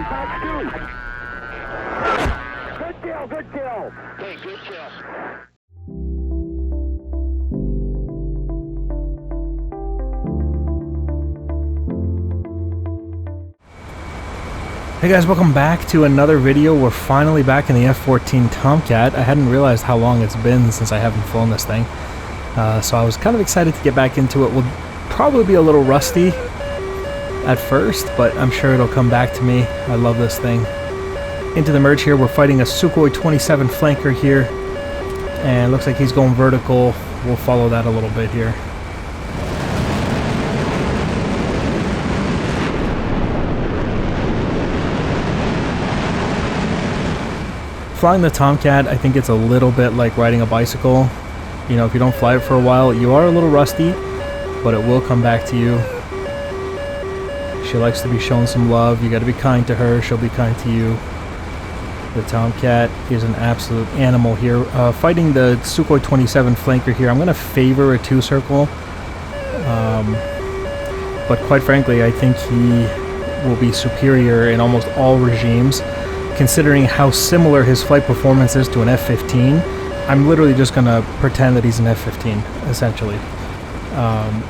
Fox 2. Good kill, good kill. Okay, good kill. Hey guys, welcome back to another video. We're finally back in the F-14 Tomcat. I hadn't realized how long it's been since I haven't flown this thing. So I was kind of excited to get back into it. We'll probably be a little rusty at first, but I'm sure it'll come back to me. I love this thing. Into the merge here, we're fighting a Su-27 flanker here. And it looks like he's going vertical. We'll follow that a little bit here. Flying the Tomcat, I think it's a little bit like riding a bicycle. You know, if you don't fly it for a while, you are a little rusty, but it will come back to you. She likes to be shown some love. You got to be kind to her. She'll be kind to you. The Tomcat is an absolute animal here. Fighting the Su-27 flanker here, I'm going to favor a 2-circle. But quite frankly, I think he will be superior in almost all regimes. Considering how similar his flight performance is to an F-15, I'm literally just going to pretend that he's an F-15, essentially.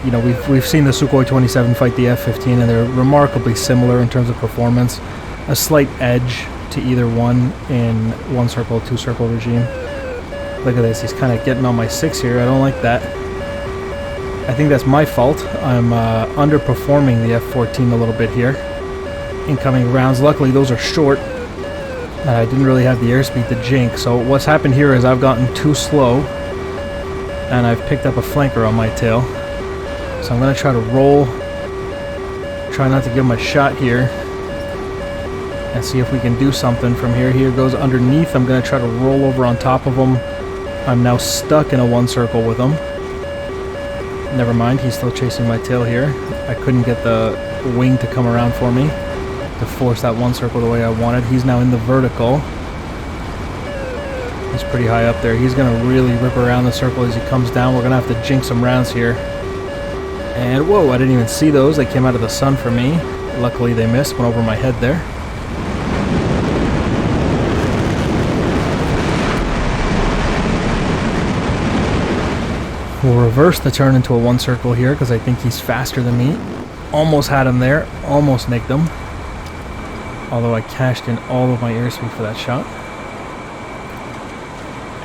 You know, we've seen the Su-27 fight the F-15, and they're remarkably similar in terms of performance. A slight edge to either one in 1-circle, 2-circle regime. Look at this, he's kind of getting on my 6 here. I don't like that. I think that's my fault. I'm underperforming the F-14 a little bit here. Incoming rounds, luckily those are short. I didn't really have the airspeed to jinx, so what's happened here is I've gotten too slow and I've picked up a flanker on my tail. So I'm going to try to roll, try not to give him a shot here, and see if we can do something from here. Here goes underneath. I'm going to try to roll over on top of him. I'm now stuck in a 1-circle with him. Never mind, he's still chasing my tail here. I couldn't get the wing to come around for me to force that 1-circle the way I wanted. He's now in the vertical. He's pretty high up there. He's going to really rip around the circle as he comes down. We're going to have to jinx some rounds here. And whoa, I didn't even see those. They came out of the sun for me. Luckily they missed. Went over my head there. We'll reverse the turn into a 1-circle here because I think he's faster than me. Almost had him there. Almost nicked him. Although I cashed in all of my airspeed for that shot.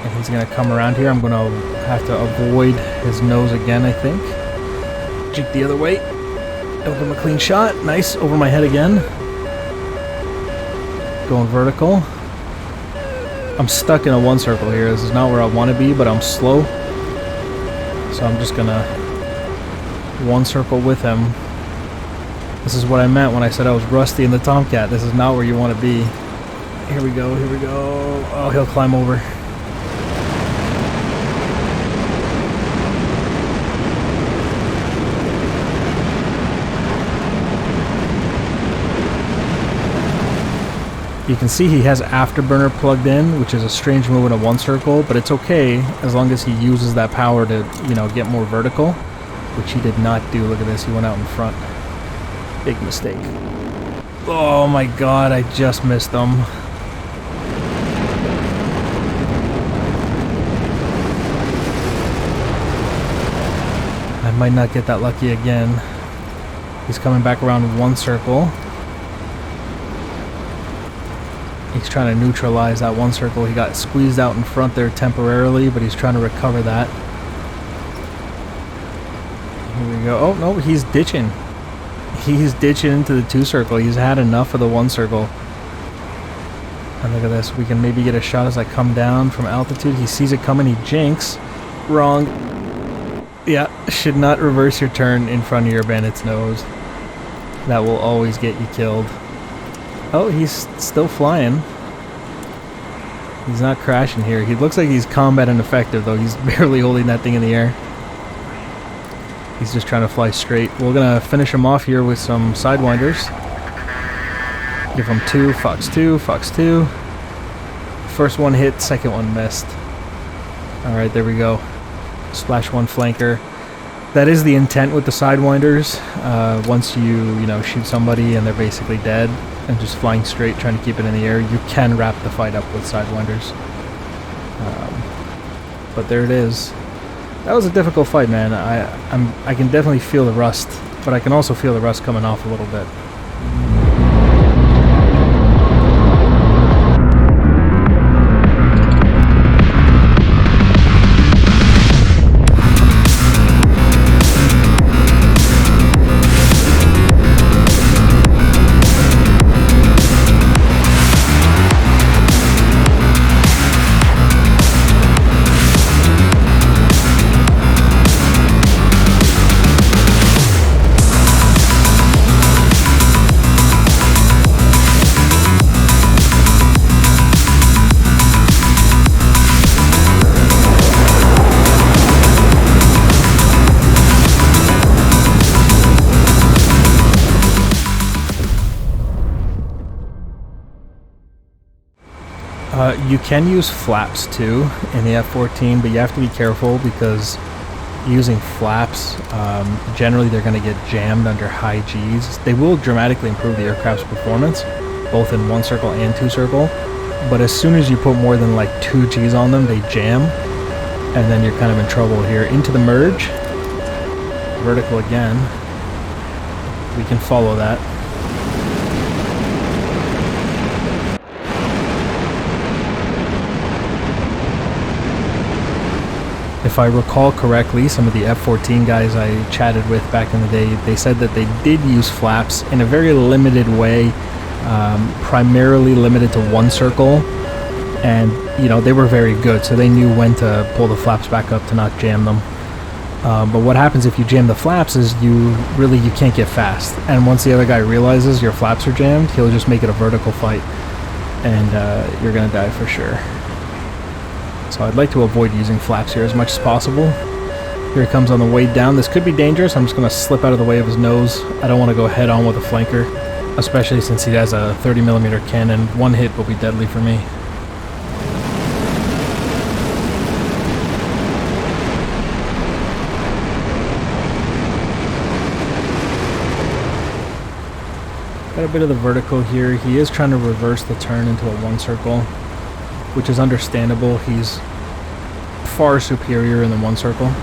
And he's going to come around here. I'm going to have to avoid his nose again, I think. Jig the other way. Don't give him a clean shot. Nice. Over my head again. Going vertical. I'm stuck in a 1-circle here. This is not where I want to be, but I'm slow. So I'm just going to 1-circle with him. This is what I meant when I said I was rusty in the Tomcat. This is not where you want to be. Here we go, here we go. Oh, he'll climb over. You can see he has afterburner plugged in, which is a strange move in a 1-circle, but it's okay as long as he uses that power to, you know, get more vertical, which he did not do. Look at this, he went out in front. Big mistake. Oh my god, I just missed them. I might not get that lucky again. He's coming back around 1-circle. He's trying to neutralize that 1-circle. He got squeezed out in front there temporarily, but he's trying to recover that. Here we go. Oh no, he's ditching. He's ditching into the 2-circle. He's had enough of the 1-circle. And look at this. We can maybe get a shot as I come down from altitude. He sees it coming. He jinks. Wrong. Yeah, should not reverse your turn in front of your bandit's nose. That will always get you killed. Oh, he's still flying. He's not crashing here. He looks like he's combat ineffective, though. He's barely holding that thing in the air. He's just trying to fly straight. We're going to finish him off here with some sidewinders. Give him 2, Fox 2, Fox 2. First one hit, second one missed. Alright, there we go. Splash 1 flanker. That is the intent with the Sidewinders. Once you know, shoot somebody and they're basically dead and just flying straight, trying to keep it in the air, you can wrap the fight up with Sidewinders. But there it is. That was a difficult fight, man. I can definitely feel the rust, but I can also feel the rust coming off a little bit. You can use flaps too in the F-14, but you have to be careful because using flaps, generally they're going to get jammed under high Gs. They will dramatically improve the aircraft's performance, both in 1 circle and 2 circle, but as soon as you put more than like 2 Gs on them, they jam, and then you're kind of in trouble here. Into the merge, vertical again, we can follow that. If I recall correctly, some of the F-14 guys I chatted with back in the day, they said that they did use flaps in a very limited way, primarily limited to 1 circle, and you know, they were very good, so they knew when to pull the flaps back up to not jam them. But what happens if you jam the flaps is you can't get fast, and once the other guy realizes your flaps are jammed, he'll just make it a vertical fight, and you're gonna die for sure. So I'd like to avoid using flaps here as much as possible. Here he comes on the way down. This could be dangerous. I'm just going to slip out of the way of his nose. I don't want to go head on with a flanker, especially since he has a 30mm cannon. 1 hit will be deadly for me. Got a bit of the vertical here. He is trying to reverse the turn into a 1 circle, which is understandable. He's far superior in the 1 circle. I'm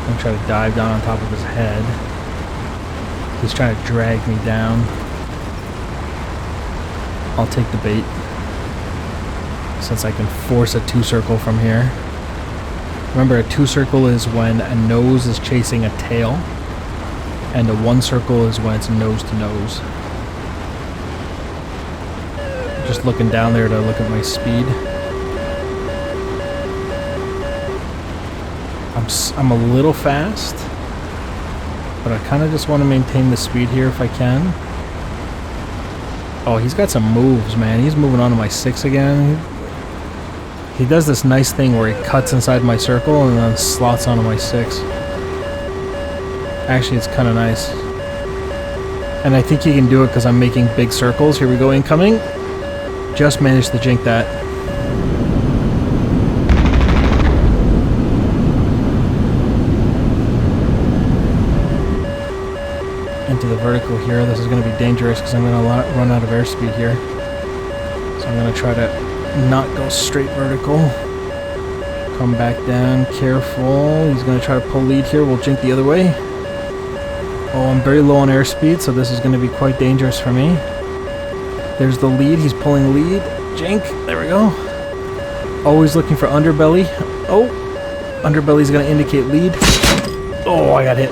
gonna try to dive down on top of his head. He's trying to drag me down. I'll take the bait, since I can force a 2 circle from here. Remember, a 2 circle is when a nose is chasing a tail, and a 1 circle is when it's nose to nose. Just looking down there to look at my speed. I'm a little fast, but I kind of just want to maintain the speed here if I can. Oh, he's got some moves, man. He's moving on to my 6 again. He does this nice thing where he cuts inside my circle and then slots onto my 6. Actually, it's kind of nice. And I think he can do it because I'm making big circles. Here we go, incoming. Just managed to jink that. Into the vertical here. This is going to be dangerous because I'm going to run out of airspeed here. So I'm going to try to not go straight vertical. Come back down, careful. He's going to try to pull lead here. We'll jink the other way. Oh, I'm very low on airspeed, so this is going to be quite dangerous for me. There's the lead. He's pulling lead. Jink. There we go. Always looking for underbelly. Oh, underbelly's going to indicate lead. Oh, I got hit.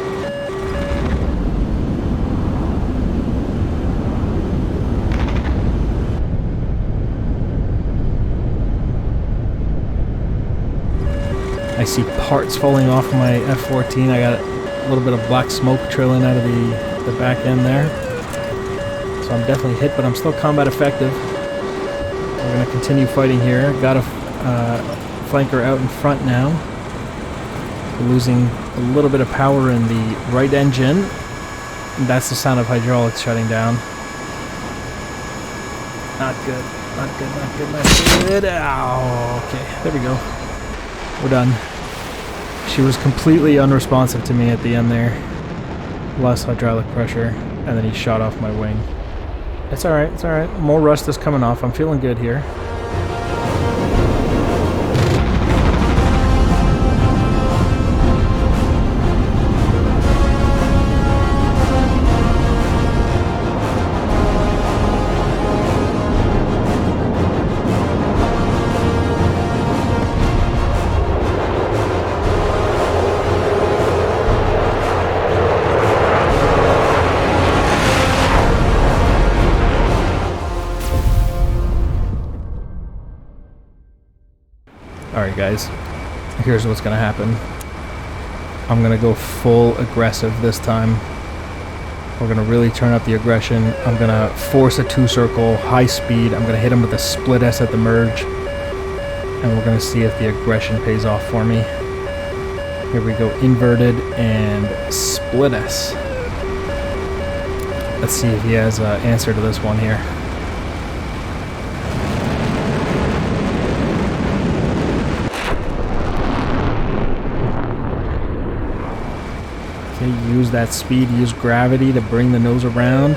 I see parts falling off my F-14. I got a little bit of black smoke trailing out of the back end there. So I'm definitely hit, but I'm still combat effective. We're going to continue fighting here. Got a flanker out in front now. We're losing a little bit of power in the right engine. And that's the sound of hydraulics shutting down. Not good. Not good, not good, not good. Ow, okay, there we go. We're done. She was completely unresponsive to me at the end there. Less hydraulic pressure, and then he shot off my wing. It's alright, it's alright. More rust is coming off. I'm feeling good here. Alright guys, here's what's gonna happen. I'm gonna go full aggressive this time. We're gonna really turn up the aggression. I'm gonna force a 2-circle, high speed. I'm gonna hit him with a split S at the merge. And we're gonna see if the aggression pays off for me. Here we go, inverted and split S. Let's see if he has an answer to this one here. Use that speed, use gravity to bring the nose around.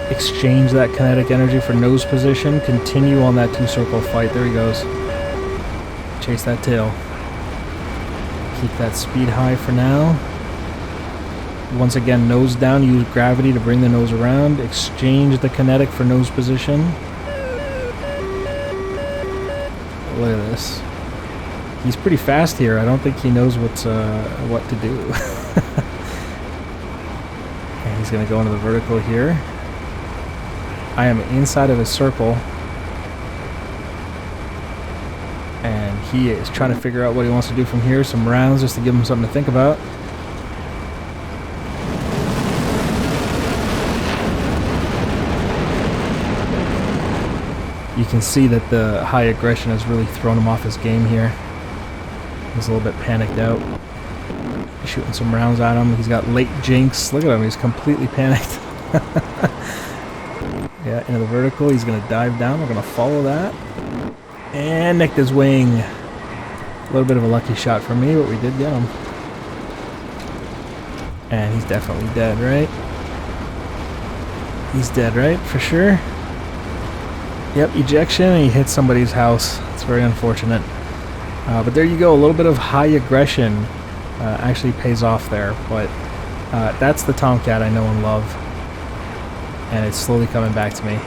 Exchange that kinetic energy for nose position. Continue on that 2-circle fight. There he goes. Chase that tail. Keep that speed high for now. Once again, nose down, use gravity to bring the nose around. Exchange the kinetic for nose position. Look at this. He's pretty fast here. I don't think he knows what to do. And he's going to go into the vertical here. I am inside of his circle. And he is trying to figure out what he wants to do from here. Some rounds just to give him something to think about. You can see that the high aggression has really thrown him off his game here. He's a little bit panicked out. Shooting some rounds at him. He's got late jinx. Look at him. He's completely panicked. Yeah, into the vertical. He's going to dive down. We're going to follow that. And nicked his wing. A little bit of a lucky shot for me, but we did get him. And he's definitely dead, right? He's dead, right? For sure. Yep, ejection. And he hit somebody's house. It's very unfortunate. But there you go. A little bit of high aggression actually pays off there. But that's the Tomcat I know and love. And it's slowly coming back to me.